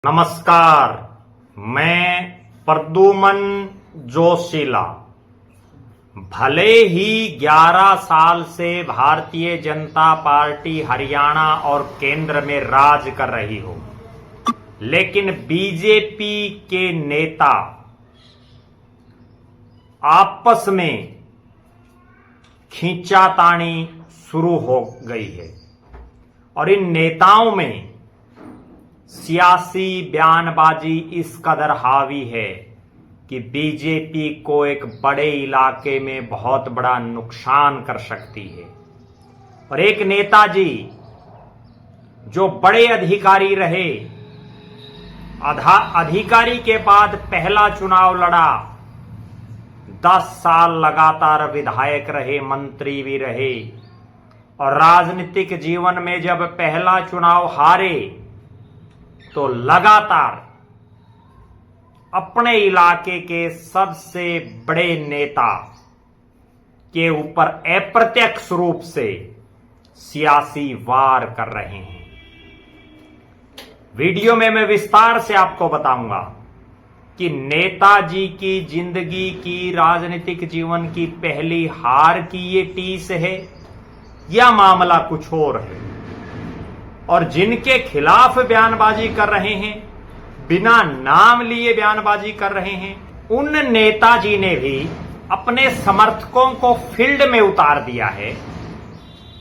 नमस्कार, मैं प्रद्युमन जोशीला। भले ही 11 साल से भारतीय जनता पार्टी हरियाणा और केंद्र में राज कर रही हो, लेकिन बीजेपी के नेता आपस में खींचातानी शुरू हो गई है और इन नेताओं में सियासी बयानबाजी इस कदर हावी है कि बीजेपी को एक बड़े इलाके में बहुत बड़ा नुकसान कर सकती है। और एक नेताजी जो बड़े अधिकारी रहे, अधिकारी के बाद पहला चुनाव लड़ा, 10 साल लगातार विधायक रहे, मंत्री भी रहे, और राजनीतिक जीवन में जब पहला चुनाव हारे तो लगातार अपने इलाके के सबसे बड़े नेता के ऊपर अप्रत्यक्ष रूप से सियासी वार कर रहे हैं। वीडियो में मैं विस्तार से आपको बताऊंगा कि नेताजी की जिंदगी की, राजनीतिक जीवन की पहली हार की ये टीस है या मामला कुछ और है। और जिनके खिलाफ बयानबाजी कर रहे हैं, बिना नाम लिए बयानबाजी कर रहे हैं, उन नेताजी ने भी अपने समर्थकों को फील्ड में उतार दिया है,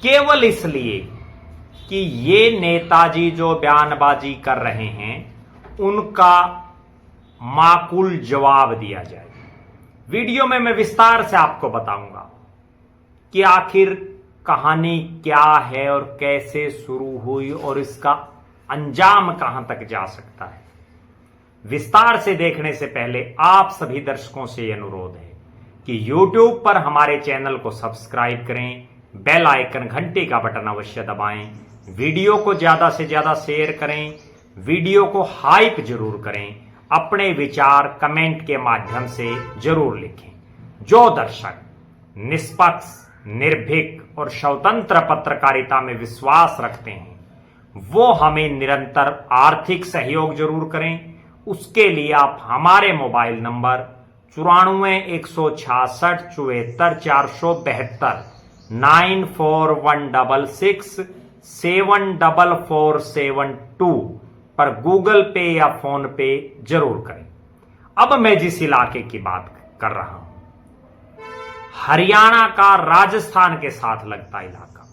केवल इसलिए कि ये नेताजी जो बयानबाजी कर रहे हैं उनका माकूल जवाब दिया जाए। वीडियो में मैं विस्तार से आपको बताऊंगा कि आखिर कहानी क्या है और कैसे शुरू हुई और इसका अंजाम कहां तक जा सकता है। विस्तार से देखने से पहले आप सभी दर्शकों से यह अनुरोध है कि YouTube पर हमारे चैनल को सब्सक्राइब करें, बेल आइकन घंटे का बटन अवश्य दबाएं, वीडियो को ज्यादा से ज्यादा शेयर करें, वीडियो को हाइप जरूर करें, अपने विचार कमेंट के माध्यम से जरूर लिखें। जो दर्शक निष्पक्ष, निर्भीक और स्वतंत्र पत्रकारिता में विश्वास रखते हैं वो हमें निरंतर आर्थिक सहयोग जरूर करें। उसके लिए आप हमारे मोबाइल नंबर 9416674472 9416674472 पर गूगल पे या फोन पे जरूर करें। अब मैं जिस इलाके की बात कर रहा हूं, हरियाणा का राजस्थान के साथ लगता इलाका,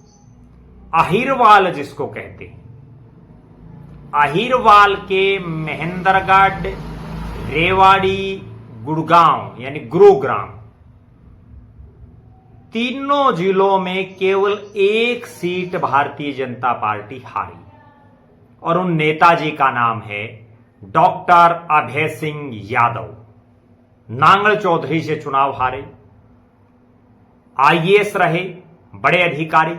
अहिरवाल जिसको कहते हैं। अहिरवाल के महेंद्रगढ़, रेवाड़ी, गुड़गांव यानी गुरुग्राम, तीनों जिलों में केवल एक सीट भारतीय जनता पार्टी हारी और उन नेताजी का नाम है डॉक्टर अभय सिंह यादव। नांगल चौधरी से चुनाव हारे, आईएएस रहे, बड़े अधिकारी,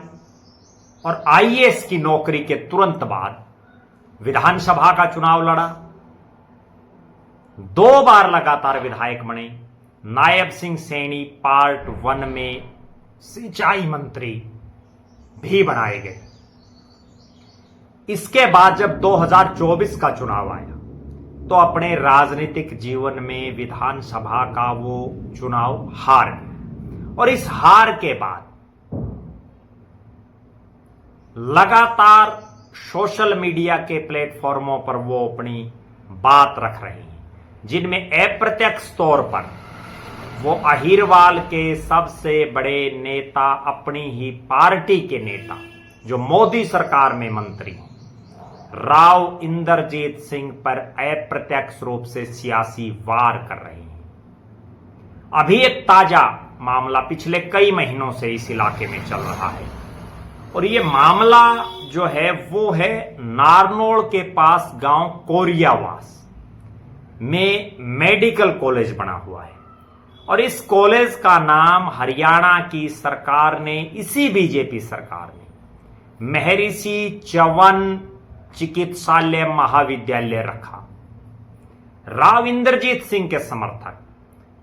और आईएएस की नौकरी के तुरंत बाद विधानसभा का चुनाव लड़ा, 2 बार लगातार विधायक बने, नायब सिंह सैनी पार्ट 1 में सिंचाई मंत्री भी बनाए गए। इसके बाद जब 2024 का चुनाव आया तो अपने राजनीतिक जीवन में विधानसभा का वो चुनाव हार गए और इस हार के बाद लगातार सोशल मीडिया के प्लेटफॉर्मों पर वो अपनी बात रख रहे हैं, जिनमें अप्रत्यक्ष तौर पर वो अहिरवाल के सबसे बड़े नेता, अपनी ही पार्टी के नेता जो मोदी सरकार में मंत्री राव इंद्रजीत सिंह पर अप्रत्यक्ष रूप से सियासी वार कर रहे हैं। अभी एक ताजा मामला पिछले कई महीनों से इस इलाके में चल रहा है और ये मामला जो है वो है नारनौल के पास गांव कोरियावास में मेडिकल कॉलेज बना हुआ है और इस कॉलेज का नाम हरियाणा की सरकार ने, इसी बीजेपी सरकार ने, महर्षि च्यवन चिकित्सालय महाविद्यालय रखा। राव इंद्रजीत सिंह के समर्थक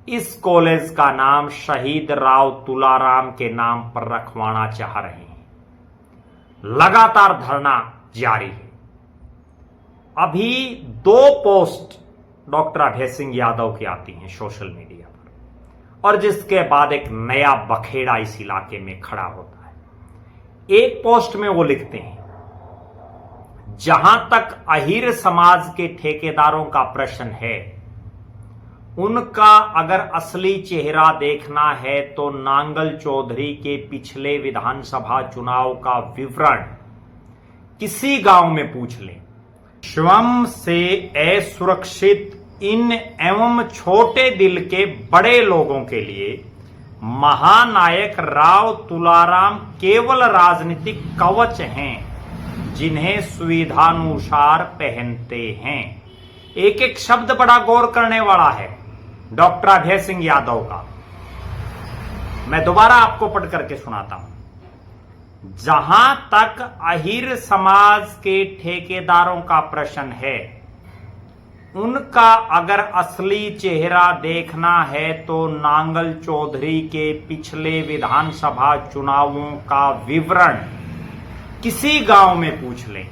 इस कॉलेज का नाम शहीद राव तुलाराम के नाम पर रखवाना चाह रहे हैं। लगातार धरना जारी है। अभी 2 पोस्ट डॉक्टर अभय सिंह यादव की आती हैं सोशल मीडिया पर, और जिसके बाद एक नया बखेड़ा इस इलाके में खड़ा होता है। एक पोस्ट में वो लिखते हैं, जहां तक अहिर समाज के ठेकेदारों का प्रश्न है, उनका अगर असली चेहरा देखना है तो नांगल चौधरी के पिछले विधानसभा चुनाव का विवरण किसी गांव में पूछ लें। स्वयं से असुरक्षित इन एवं छोटे दिल के बड़े लोगों के लिए महानायक राव तुलाराम केवल राजनीतिक कवच हैं, जिन्हें सुविधानुसार पहनते हैं। एक एक शब्द बड़ा गौर करने वाला है डॉक्टर अभय सिंह यादव का। मैं दोबारा आपको पढ़ करके सुनाता हूं। जहां तक अहिर समाज के ठेकेदारों का प्रश्न है, उनका अगर असली चेहरा देखना है तो नांगल चौधरी के पिछले विधानसभा चुनावों का विवरण किसी गांव में पूछ लें।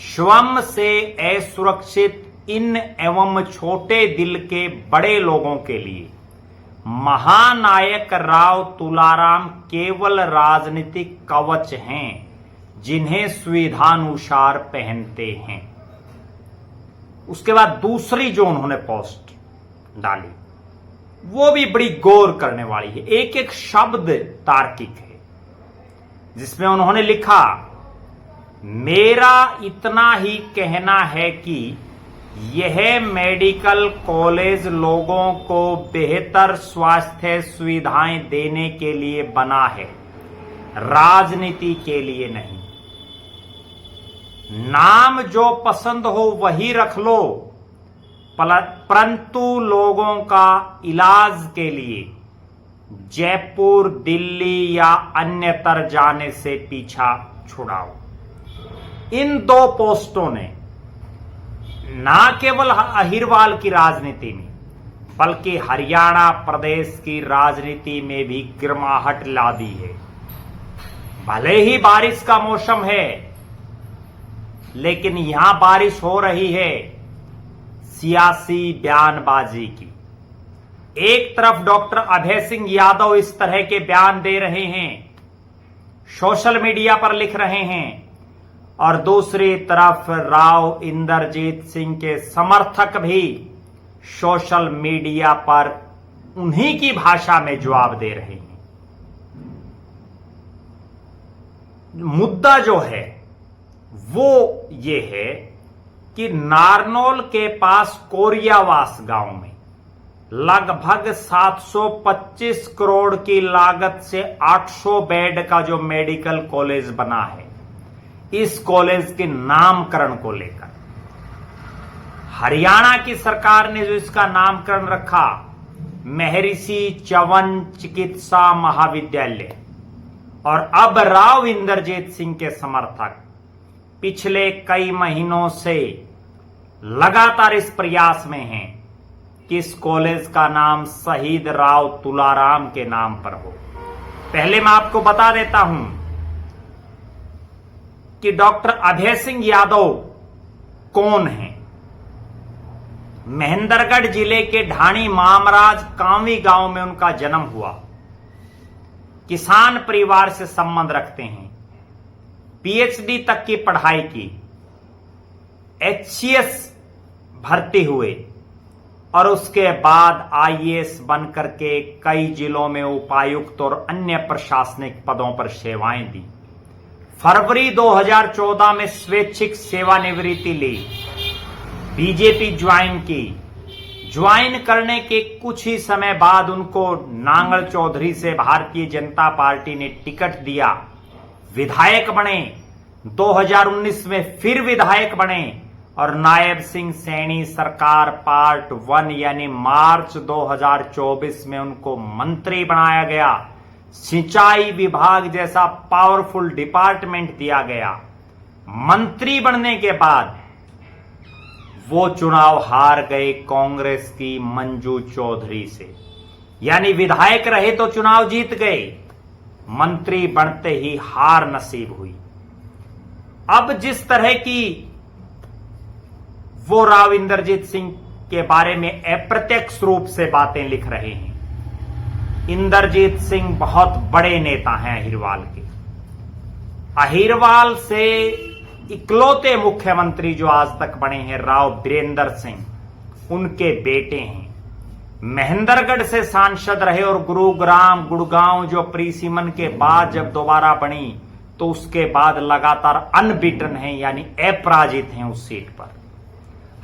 स्वयं से असुरक्षित इन एवं छोटे दिल के बड़े लोगों के लिए महानायक राव तुलाराम केवल राजनीतिक कवच हैं, जिन्हें सुविधानुसार पहनते हैं। उसके बाद दूसरी जो उन्होंने पोस्ट डाली वो भी बड़ी गौर करने वाली है, एक एक शब्द तार्किक है, जिसमें उन्होंने लिखा, मेरा इतना ही कहना है कि यह मेडिकल कॉलेज लोगों को बेहतर स्वास्थ्य सुविधाएं देने के लिए बना है, राजनीति के लिए नहीं। नाम जो पसंद हो वही रख लो, परंतु लोगों का इलाज के लिए जयपुर, दिल्ली या अन्यत्र जाने से पीछा छुड़ाओ। इन 2 पोस्टों ने ना केवल अहिरवाल की राजनीति में बल्कि हरियाणा प्रदेश की राजनीति में भी गर्माहट ला दी है। भले ही बारिश का मौसम है, लेकिन यहां बारिश हो रही है सियासी बयानबाजी की। एक तरफ डॉक्टर अभय सिंह यादव इस तरह के बयान दे रहे हैं, सोशल मीडिया पर लिख रहे हैं, और दूसरी तरफ राव इंद्रजीत सिंह के समर्थक भी सोशल मीडिया पर उन्हीं की भाषा में जवाब दे रहे हैं। मुद्दा जो है वो ये है कि नारनौल के पास कोरियावास गांव में लगभग 725 करोड़ की लागत से 800 बेड का जो मेडिकल कॉलेज बना है, इस कॉलेज के नामकरण को लेकर हरियाणा की सरकार ने जो इसका नामकरण रखा महर्षि च्यवन चिकित्सा महाविद्यालय, और अब राव इंद्रजीत सिंह के समर्थक पिछले कई महीनों से लगातार इस प्रयास में हैं कि इस कॉलेज का नाम शहीद राव तुलाराम के नाम पर हो। पहले मैं आपको बता देता हूं कि डॉक्टर अभय सिंह यादव कौन हैं। महेंद्रगढ़ जिले के ढाणी मामराज कांवी गांव में उनका जन्म हुआ। किसान परिवार से संबंध रखते हैं। पीएचडी तक की पढ़ाई की, एचसीएस भर्ती हुए और उसके बाद आईएएस बनकर के कई जिलों में उपायुक्त और अन्य प्रशासनिक पदों पर सेवाएं दी। फरवरी 2014 में स्वैच्छिक सेवानिवृत्ति ली, बीजेपी ज्वाइन की। ज्वाइन करने के कुछ ही समय बाद उनको नांगल चौधरी से भारतीय जनता पार्टी ने टिकट दिया, विधायक बने। 2019 में फिर विधायक बने और नायब सिंह सैनी सरकार पार्ट 1 यानी मार्च 2024 में उनको मंत्री बनाया गया। सिंचाई विभाग जैसा पावरफुल डिपार्टमेंट दिया गया। मंत्री बनने के बाद वो चुनाव हार गए कांग्रेस की मंजू चौधरी से, यानी विधायक रहे तो चुनाव जीत गए, मंत्री बनते ही हार नसीब हुई। अब जिस तरह की वो राव इंद्रजीत सिंह के बारे में अप्रत्यक्ष रूप से बातें लिख रहे हैं। इंद्रजीत सिंह बहुत बड़े नेता हैं अहिरवाल के। अहिरवाल से इकलौते मुख्यमंत्री जो आज तक बने हैं राव बीरेंद्र सिंह, उनके बेटे हैं। महेंद्रगढ़ से सांसद रहे और गुरुग्राम गुड़गांव जो प्री सीमन के बाद जब दोबारा बनी तो उसके बाद लगातार अनबीटन हैं, यानी अपराजित हैं उस सीट पर।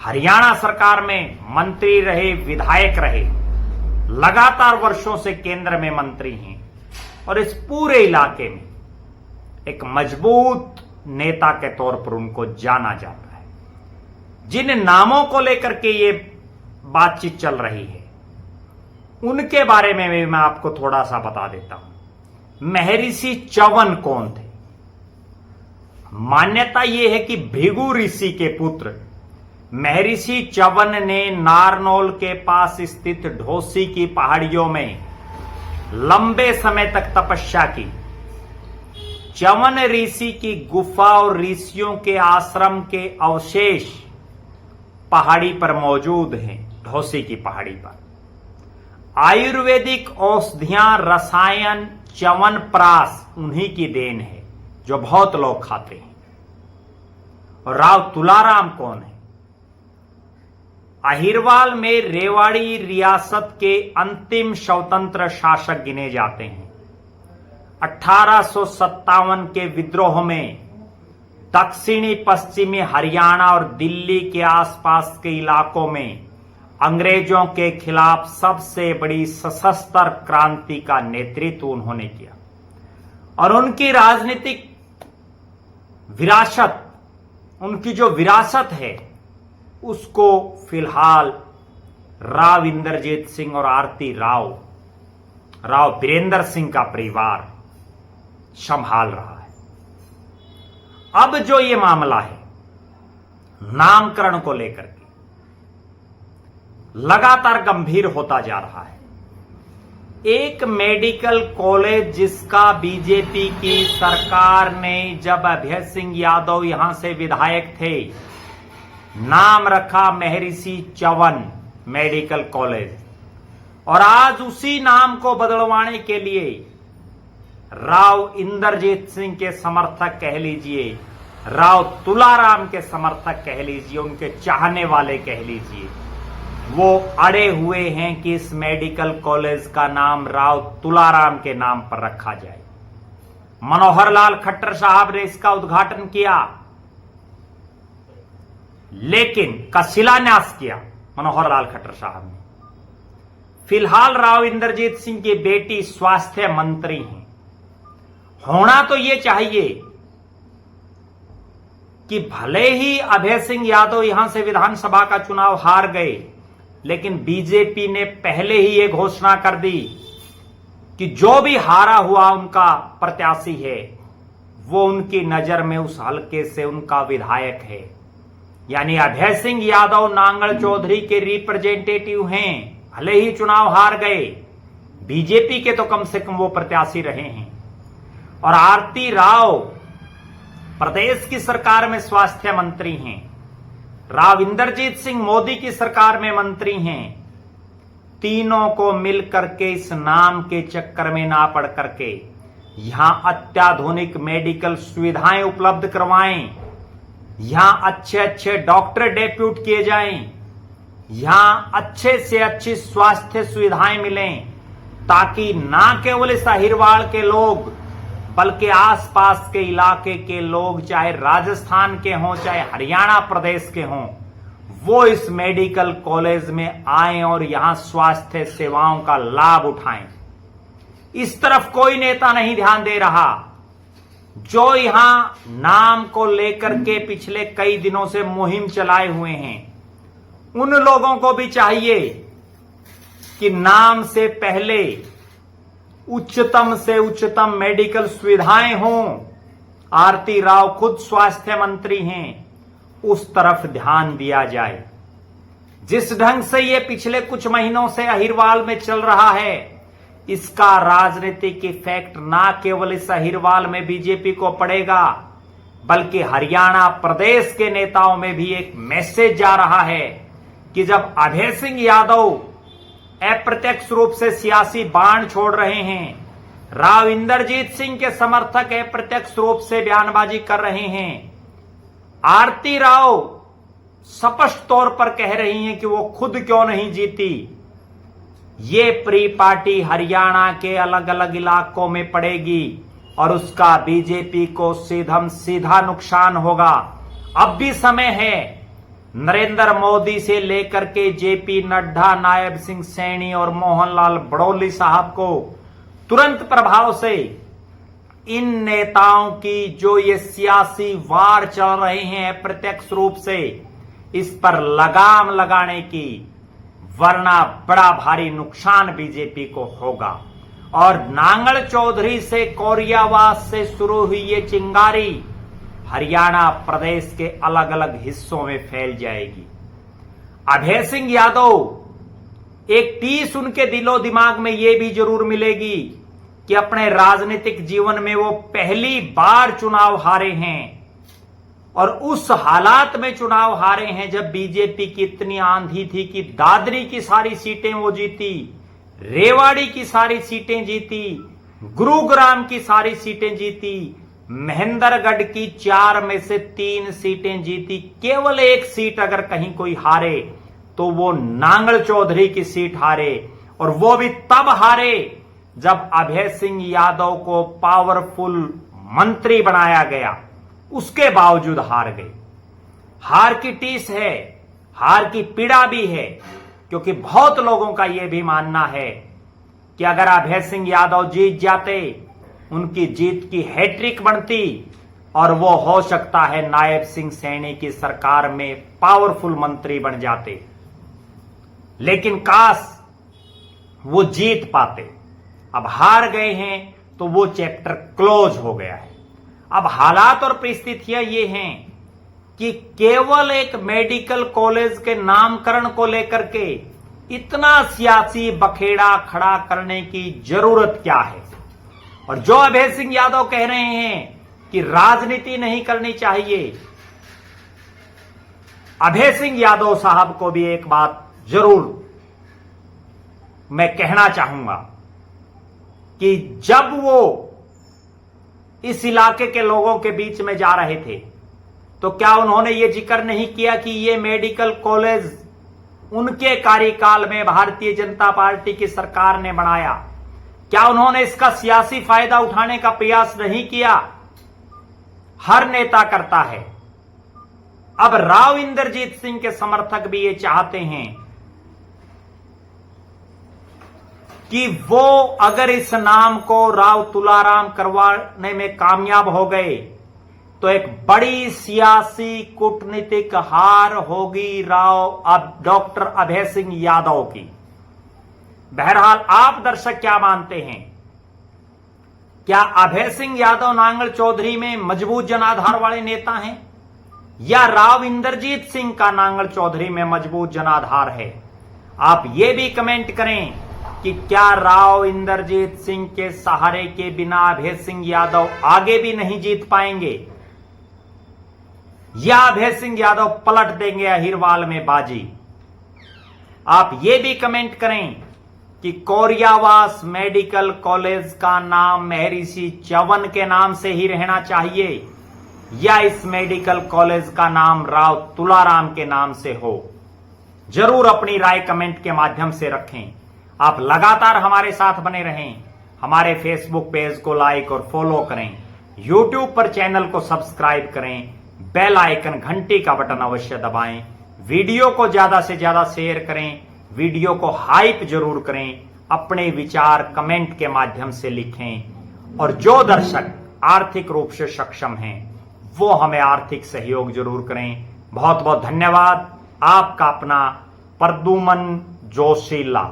हरियाणा सरकार में मंत्री रहे, विधायक रहे, लगातार वर्षों से केंद्र में मंत्री हैं और इस पूरे इलाके में एक मजबूत नेता के तौर पर उनको जाना जाता है। जिन नामों को लेकर के ये बातचीत चल रही है उनके बारे में भी मैं आपको थोड़ा सा बता देता हूं। महर्षि च्यवन कौन थे? मान्यता यह है कि भृगु ऋषि के पुत्र महर्षि च्यवन ने नारनौल के पास स्थित ढोसी की पहाड़ियों में लंबे समय तक तपस्या की। च्यवन ऋषि की गुफा और ऋषियों के आश्रम के अवशेष पहाड़ी पर मौजूद हैं। ढोसी की पहाड़ी पर आयुर्वेदिक औषधियां, रसायन, च्यवनप्राश उन्हीं की देन है जो बहुत लोग खाते हैं। और राव तुलाराम कौन है? अहिरवाल में रेवाड़ी रियासत के अंतिम स्वतंत्र शासक गिने जाते हैं। 1857 के विद्रोह में दक्षिणी पश्चिमी हरियाणा और दिल्ली के आसपास के इलाकों में अंग्रेजों के खिलाफ सबसे बड़ी सशस्त्र क्रांति का नेतृत्व उन्होंने किया और उनकी राजनीतिक विरासत, उनकी जो विरासत है उसको फिलहाल राव इंद्रजीत सिंह और आरती राव बीरेंद्र सिंह का परिवार संभाल रहा है। अब जो ये मामला है नामकरण को लेकर के लगातार गंभीर होता जा रहा है। एक मेडिकल कॉलेज जिसका बीजेपी की सरकार ने जब अभय सिंह यादव यहां से विधायक थे नाम रखा महर्षि च्यवन मेडिकल कॉलेज, और आज उसी नाम को बदलवाने के लिए राव इंद्रजीत सिंह के समर्थक कह लीजिए, राव तुलाराम के समर्थक कह लीजिए, उनके चाहने वाले कह लीजिए, वो अड़े हुए हैं कि इस मेडिकल कॉलेज का नाम राव तुलाराम के नाम पर रखा जाए। मनोहर लाल खट्टर साहब ने इसका उद्घाटन किया, लेकिन का शिलान्यास किया मनोहर लाल खट्टर साहब ने। फिलहाल राव इंद्रजीत सिंह की बेटी स्वास्थ्य मंत्री हैं। होना तो यह चाहिए कि भले ही अभय सिंह यादव यहां से विधानसभा का चुनाव हार गए, लेकिन बीजेपी ने पहले ही यह घोषणा कर दी कि जो भी हारा हुआ उनका प्रत्याशी है वो उनकी नजर में उस हलके से उनका विधायक है। यानी अभय सिंह यादव नांगल चौधरी के रिप्रेजेंटेटिव हैं, भले ही चुनाव हार गए, बीजेपी के तो कम से कम वो प्रत्याशी रहे हैं। और आरती राव प्रदेश की सरकार में स्वास्थ्य मंत्री हैं, राव इंद्रजीत सिंह मोदी की सरकार में मंत्री हैं। तीनों को मिलकर के इस नाम के चक्कर में ना पड़ करके यहां अत्याधुनिक मेडिकल सुविधाएं उपलब्ध करवाएं, यहां अच्छे अच्छे डॉक्टर डेप्यूट किए जाएं, यहां अच्छे से अच्छी स्वास्थ्य सुविधाएं मिलें, ताकि ना केवल इस अहिरवाल के लोग बल्कि आसपास के इलाके के लोग, चाहे राजस्थान के हों चाहे हरियाणा प्रदेश के हों, वो इस मेडिकल कॉलेज में आएं और यहां स्वास्थ्य सेवाओं का लाभ उठाएं। इस तरफ कोई नेता नहीं ध्यान दे रहा। जो यहां नाम को लेकर के पिछले कई दिनों से मुहिम चलाए हुए हैं, उन लोगों को भी चाहिए कि नाम से पहले उच्चतम से उच्चतम मेडिकल सुविधाएं हों। आरती राव खुद स्वास्थ्य मंत्री हैं, उस तरफ ध्यान दिया जाए। जिस ढंग से ये पिछले कुछ महीनों से अहिरवाल में चल रहा है, इसका राजनीतिक इफेक्ट ना केवल इस अहिरवाल में बीजेपी को पड़ेगा, बल्कि हरियाणा प्रदेश के नेताओं में भी एक मैसेज जा रहा है कि जब अभय सिंह यादव अप्रत्यक्ष रूप से सियासी बाण छोड़ रहे हैं, राव इंद्रजीत सिंह के समर्थक अप्रत्यक्ष रूप से बयानबाजी कर रहे हैं, आरती राव स्पष्ट तौर पर कह रही हैं कि वो खुद क्यों नहीं जीती, ये प्री पार्टी हरियाणा के अलग अलग इलाकों में पड़ेगी और उसका बीजेपी को सीधा नुकसान होगा। अब भी समय है। नरेंद्र मोदी से लेकर के जेपी नड्डा, नायब सिंह सैनी और मोहनलाल बड़ौली साहब को तुरंत प्रभाव से इन नेताओं की जो ये सियासी वार चल रहे हैं अप्रत्यक्ष रूप से, इस पर लगाम लगाने की, वरना बड़ा भारी नुकसान बीजेपी को होगा। और नांगल चौधरी से कोरियावास से शुरू हुई ये चिंगारी हरियाणा प्रदेश के अलग अलग हिस्सों में फैल जाएगी। अभय सिंह यादव एक टीस उनके दिलो दिमाग में ये भी जरूर मिलेगी कि अपने राजनीतिक जीवन में वो पहली बार चुनाव हारे हैं और उस हालात में चुनाव हारे हैं जब बीजेपी की इतनी आंधी थी कि दादरी की सारी सीटें वो जीती, रेवाड़ी की सारी सीटें जीती, गुरुग्राम की सारी सीटें जीती, महेंद्रगढ़ की 4 में से 3 सीटें जीती। केवल एक सीट अगर कहीं कोई हारे तो वो नांगल चौधरी की सीट हारे, और वो भी तब हारे जब अभय सिंह यादव को पावरफुल मंत्री बनाया गया, उसके बावजूद हार गए। हार की टीस है, हार की पीड़ा भी है, क्योंकि बहुत लोगों का यह भी मानना है कि अगर अभय सिंह यादव जीत जाते, उनकी जीत की हैट्रिक बनती और वो हो सकता है नायब सिंह सैनी की सरकार में पावरफुल मंत्री बन जाते। लेकिन काश वो जीत पाते। अब हार गए हैं तो वो चैप्टर क्लोज हो गया है। अब हालात और परिस्थितियां ये हैं कि केवल एक मेडिकल कॉलेज के नामकरण को लेकर के इतना सियासी बखेड़ा खड़ा करने की जरूरत क्या है। और जो अभय सिंह यादव कह रहे हैं कि राजनीति नहीं करनी चाहिए, अभय सिंह यादव साहब को भी एक बात जरूर मैं कहना चाहूंगा कि जब वो इस इलाके के लोगों के बीच में जा रहे थे तो क्या उन्होंने ये जिक्र नहीं किया कि ये मेडिकल कॉलेज उनके कार्यकाल में भारतीय जनता पार्टी की सरकार ने बनाया? क्या उन्होंने इसका सियासी फायदा उठाने का प्रयास नहीं किया? हर नेता करता है। अब राव इंद्रजीत सिंह के समर्थक भी ये चाहते हैं कि वो अगर इस नाम को राव तुलाराम करवाने में कामयाब हो गए तो एक बड़ी सियासी कूटनीतिक हार होगी डॉक्टर अभय सिंह यादव की। बहरहाल आप दर्शक क्या मानते हैं? क्या अभय सिंह यादव नांगल चौधरी में मजबूत जनाधार वाले नेता हैं या राव इंद्रजीत सिंह का नांगल चौधरी में मजबूत जनाधार है? आप ये भी कमेंट करें कि क्या राव इंद्रजीत सिंह के सहारे के बिना अभय सिंह यादव आगे भी नहीं जीत पाएंगे, या अभय सिंह यादव पलट देंगे अहिरवाल में बाजी? आप ये भी कमेंट करें कि कोरियावास मेडिकल कॉलेज का नाम महर्षि च्यवन के नाम से ही रहना चाहिए या इस मेडिकल कॉलेज का नाम राव तुलाराम के नाम से हो? जरूर अपनी राय कमेंट के माध्यम से रखें। आप लगातार हमारे साथ बने रहें। हमारे फेसबुक पेज को लाइक और फॉलो करें, यूट्यूब पर चैनल को सब्सक्राइब करें, बेल आइकन घंटी का बटन अवश्य दबाएं, वीडियो को ज्यादा से ज्यादा शेयर करें, वीडियो को हाइप जरूर करें, अपने विचार कमेंट के माध्यम से लिखें। और जो दर्शक आर्थिक रूप से सक्षम हैं वो हमें आर्थिक सहयोग जरूर करें। बहुत बहुत धन्यवाद। आपका अपना प्रद्युमन जोशीला।